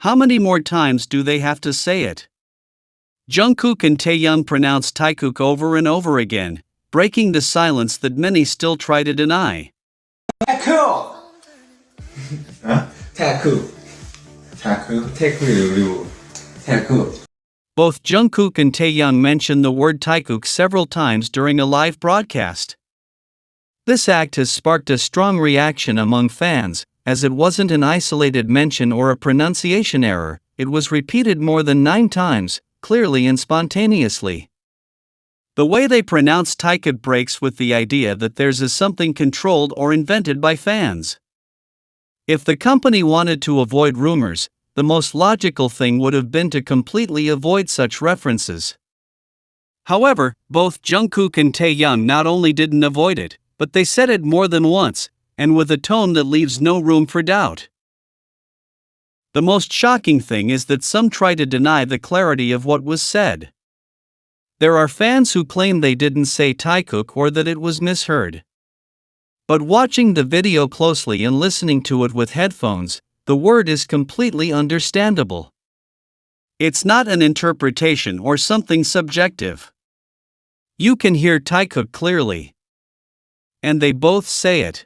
How many more times do they have to say it? Jungkook and Taehyung pronounce Taikok over and over again, breaking the silence that many still try to deny. Taekook! Taekook. Taekook? 태국이 Taekook. Both Jungkook and Taehyung mention the word Taikok several times during a live broadcast. This act has sparked a strong reaction among fans, as it wasn't an isolated mention or a pronunciation error, it was repeated more than 9 times, clearly and spontaneously. The way they pronounce Taikok breaks with the idea that theirs is something controlled or invented by fans. If the company wanted to avoid rumors, the most logical thing would have been to completely avoid such references. However, both Jungkook and Taehyung not only didn't avoid it, but they said it more than once, and with a tone that leaves no room for doubt. The most shocking thing is that some try to deny the clarity of what was said. There are fans who claim they didn't say Taikok or that it was misheard. But watching the video closely and listening to it with headphones, the word is completely understandable. It's not an interpretation or something subjective. You can hear Taikok clearly. And they both say it.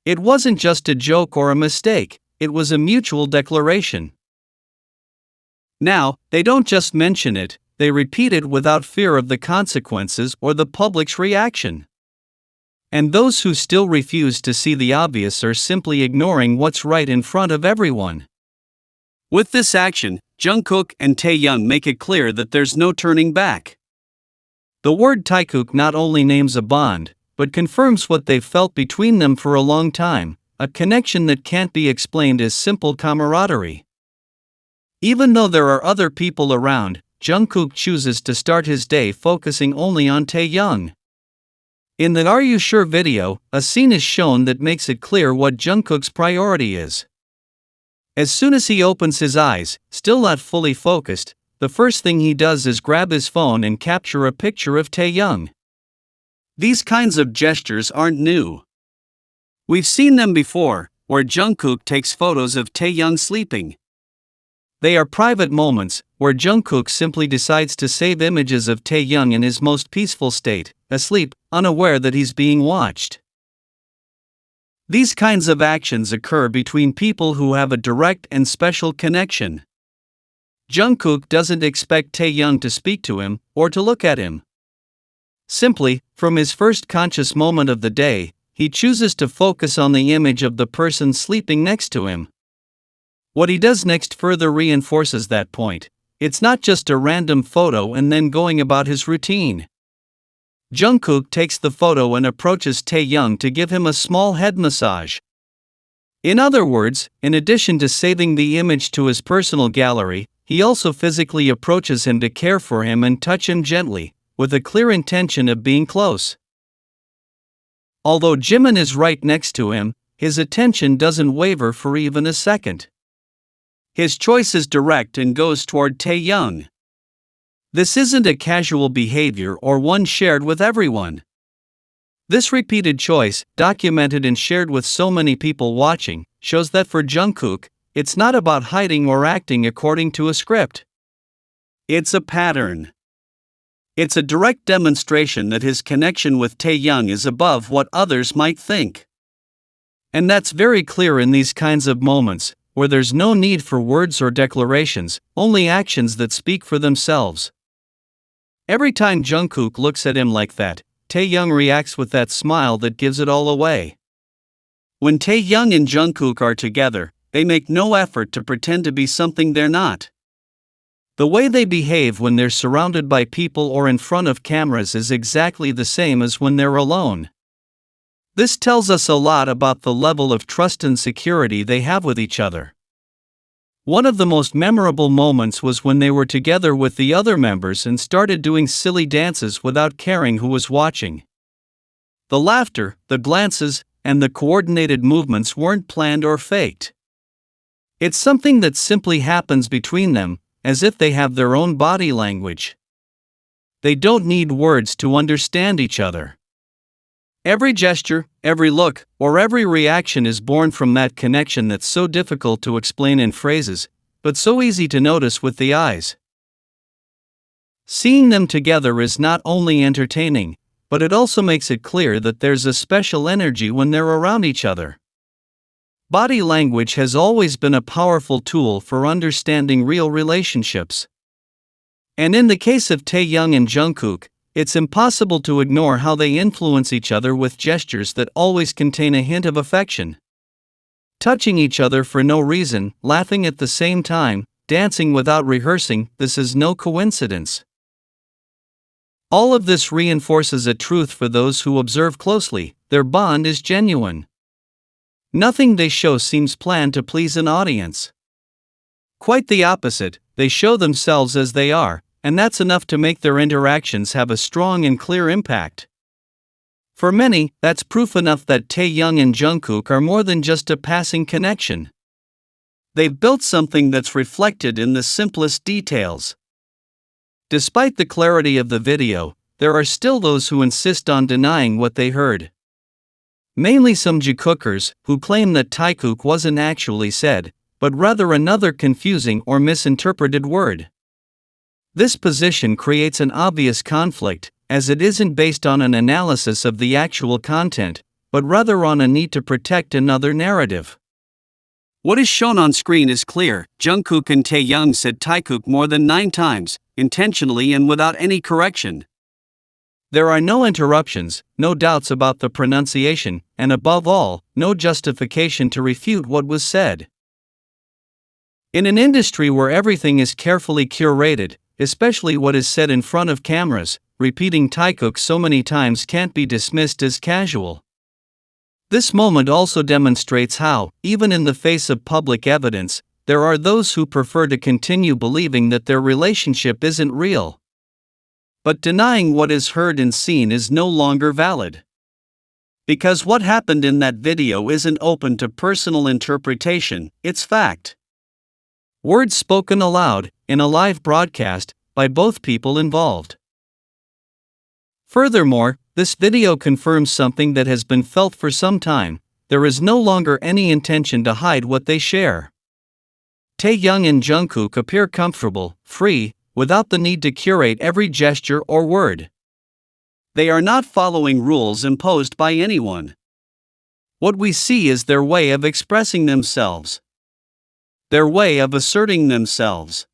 It wasn't just a joke or a mistake, it was a mutual declaration. Now, they don't just mention it, they repeat it without fear of the consequences or the public's reaction. And those who still refuse to see the obvious are simply ignoring what's right in front of everyone. With this action, Jungkook and Taehyung make it clear that there's no turning back. The word Taikok not only names a bond, but confirms what they've felt between them for a long time, a connection that can't be explained as simple camaraderie. Even though there are other people around, Jungkook chooses to start his day focusing only on Taehyung. In the Are You Sure video, a scene is shown that makes it clear what Jungkook's priority is. As soon as he opens his eyes, still not fully focused, the first thing he does is grab his phone and capture a picture of Taehyung. These kinds of gestures aren't new. We've seen them before, where Jungkook takes photos of Taehyung sleeping. They are private moments, where Jungkook simply decides to save images of Taehyung in his most peaceful state, asleep, unaware that he's being watched. These kinds of actions occur between people who have a direct and special connection. Jungkook doesn't expect Taehyung to speak to him, or to look at him. Simply, from his first conscious moment of the day, he chooses to focus on the image of the person sleeping next to him. What he does next further reinforces that point. It's not just a random photo and then going about his routine. Jungkook takes the photo and approaches Taehyung to give him a small head massage. In other words, in addition to saving the image to his personal gallery, he also physically approaches him to care for him and touch him gently, with a clear intention of being close. Although Jimin is right next to him, his attention doesn't waver for even a second. His choice is direct and goes toward Taehyung. This isn't a casual behavior or one shared with everyone. This repeated choice, documented and shared with so many people watching, shows that for Jungkook, it's not about hiding or acting according to a script. It's a pattern. It's a direct demonstration that his connection with Taehyung is above what others might think. And that's very clear in these kinds of moments, where there's no need for words or declarations, only actions that speak for themselves. Every time Jungkook looks at him like that, Taehyung reacts with that smile that gives it all away. When Taehyung and Jungkook are together, they make no effort to pretend to be something they're not. The way they behave when they're surrounded by people or in front of cameras is exactly the same as when they're alone. This tells us a lot about the level of trust and security they have with each other. One of the most memorable moments was when they were together with the other members and started doing silly dances without caring who was watching. The laughter, the glances, and the coordinated movements weren't planned or faked. It's something that simply happens between them, as if they have their own body language. They don't need words to understand each other. Every gesture, every look, or every reaction is born from that connection that's so difficult to explain in phrases, but so easy to notice with the eyes. Seeing them together is not only entertaining, but it also makes it clear that there's a special energy when they're around each other. Body language has always been a powerful tool for understanding real relationships. And in the case of Taehyung and Jungkook, it's impossible to ignore how they influence each other with gestures that always contain a hint of affection. Touching each other for no reason, laughing at the same time, dancing without rehearsing, this is no coincidence. All of this reinforces a truth for those who observe closely: their bond is genuine. Nothing they show seems planned to please an audience. Quite the opposite, they show themselves as they are, and that's enough to make their interactions have a strong and clear impact. For many, that's proof enough that Taehyung and Jungkook are more than just a passing connection. They've built something that's reflected in the simplest details. Despite the clarity of the video, there are still those who insist on denying what they heard. Mainly some Jungkookers, who claim that Taikok wasn't actually said, but rather another confusing or misinterpreted word. This position creates an obvious conflict, as it isn't based on an analysis of the actual content, but rather on a need to protect another narrative. What is shown on screen is clear: Jungkook and Taehyung said Taikok more than 9 times, intentionally and without any correction. There are no interruptions, no doubts about the pronunciation, and above all, no justification to refute what was said. In an industry where everything is carefully curated, especially what is said in front of cameras, repeating Taikok so many times can't be dismissed as casual. This moment also demonstrates how, even in the face of public evidence, there are those who prefer to continue believing that their relationship isn't real. But denying what is heard and seen is no longer valid. Because what happened in that video isn't open to personal interpretation, it's fact. Words spoken aloud, in a live broadcast, by both people involved. Furthermore, this video confirms something that has been felt for some time: there is no longer any intention to hide what they share. Taehyung and Jungkook appear comfortable, free, without the need to curate every gesture or word. They are not following rules imposed by anyone. What we see is their way of expressing themselves. Their way of asserting themselves.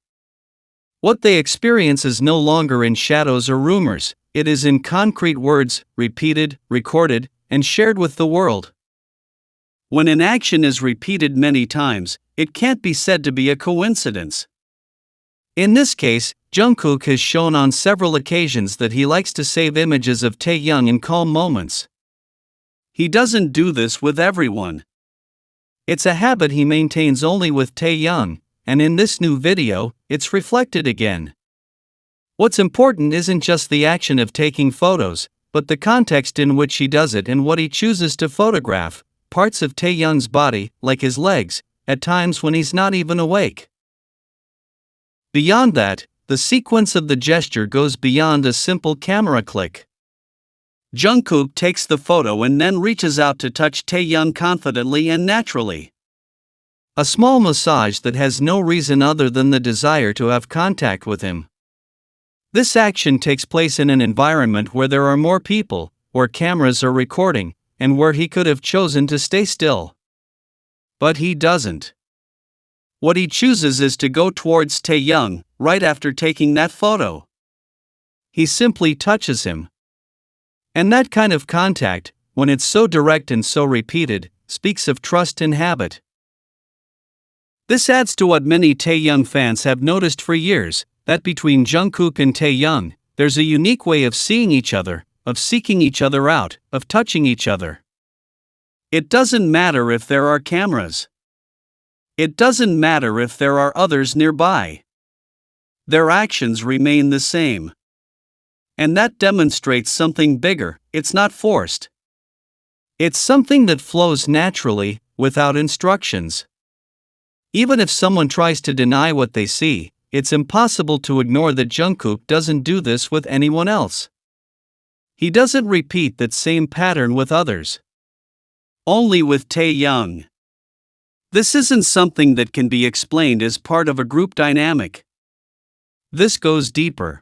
What they experience is no longer in shadows or rumors, it is in concrete words, repeated, recorded, and shared with the world. When an action is repeated many times, it can't be said to be a coincidence. In this case, Jungkook has shown on several occasions that he likes to save images of Taehyung in calm moments. He doesn't do this with everyone. It's a habit he maintains only with Taehyung, and in this new video, it's reflected again. What's important isn't just the action of taking photos, but the context in which he does it and what he chooses to photograph: parts of Taehyung's body, like his legs, at times when he's not even awake. Beyond that, the sequence of the gesture goes beyond a simple camera click. Jungkook takes the photo and then reaches out to touch Taehyung confidently and naturally. A small massage that has no reason other than the desire to have contact with him. This action takes place in an environment where there are more people, where cameras are recording, and where he could have chosen to stay still. But he doesn't. What he chooses is to go towards Taehyung, right after taking that photo. He simply touches him. And that kind of contact, when it's so direct and so repeated, speaks of trust and habit. This adds to what many Taehyung fans have noticed for years, that between Jungkook and Taehyung, there's a unique way of seeing each other, of seeking each other out, of touching each other. It doesn't matter if there are cameras. It doesn't matter if there are others nearby. Their actions remain the same. And that demonstrates something bigger: it's not forced. It's something that flows naturally, without instructions. Even if someone tries to deny what they see, it's impossible to ignore that Jungkook doesn't do this with anyone else. He doesn't repeat that same pattern with others. Only with Taehyung. This isn't something that can be explained as part of a group dynamic. This goes deeper.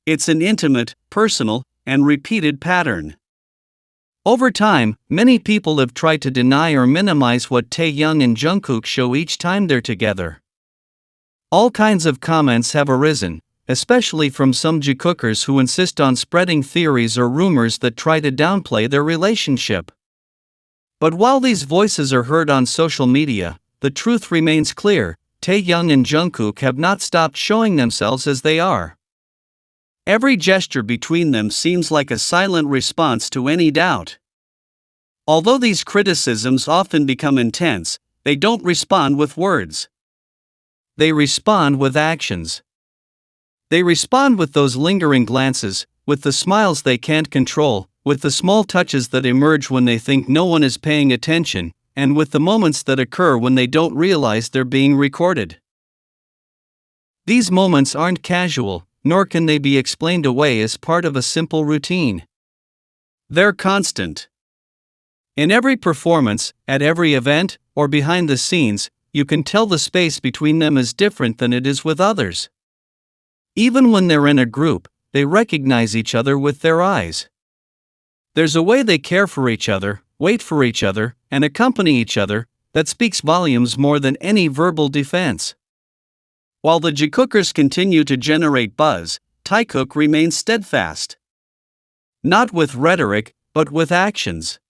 It's an intimate, personal, and repeated pattern. Over time, many people have tried to deny or minimize what Taehyung and Jungkook show each time they're together. All kinds of comments have arisen, especially from some Jungkookers who insist on spreading theories or rumors that try to downplay their relationship. But while these voices are heard on social media, the truth remains clear: Taehyung and Jungkook have not stopped showing themselves as they are. Every gesture between them seems like a silent response to any doubt. Although these criticisms often become intense, they don't respond with words. They respond with actions. They respond with those lingering glances, with the smiles they can't control, with the small touches that emerge when they think no one is paying attention, and with the moments that occur when they don't realize they're being recorded. These moments aren't casual, nor can they be explained away as part of a simple routine. They're constant. In every performance, at every event, or behind the scenes, you can tell the space between them is different than it is with others. Even when they're in a group, they recognize each other with their eyes. There's a way they care for each other, wait for each other, and accompany each other that speaks volumes more than any verbal defense. While the Jungkookers continue to generate buzz, Taikok remains steadfast. Not with rhetoric, but with actions.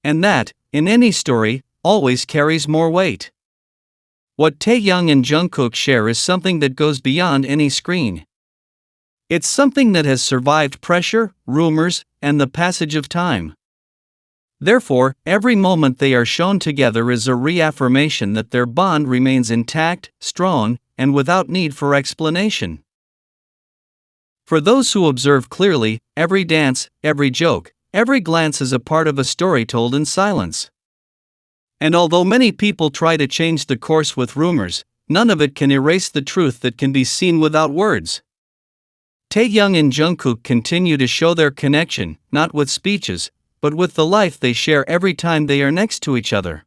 And that, in any story, always carries more weight. What Taehyung and Jungkook share is something that goes beyond any screen. It's something that has survived pressure, rumors, and the passage of time. Therefore, every moment they are shown together is a reaffirmation that their bond remains intact, strong, and without need for explanation. For those who observe clearly, every dance, every joke, every glance is a part of a story told in silence. And although many people try to change the course with rumors, none of it can erase the truth that can be seen without words. Taehyung and Jungkook continue to show their connection, not with speeches, but with the life they share every time they are next to each other.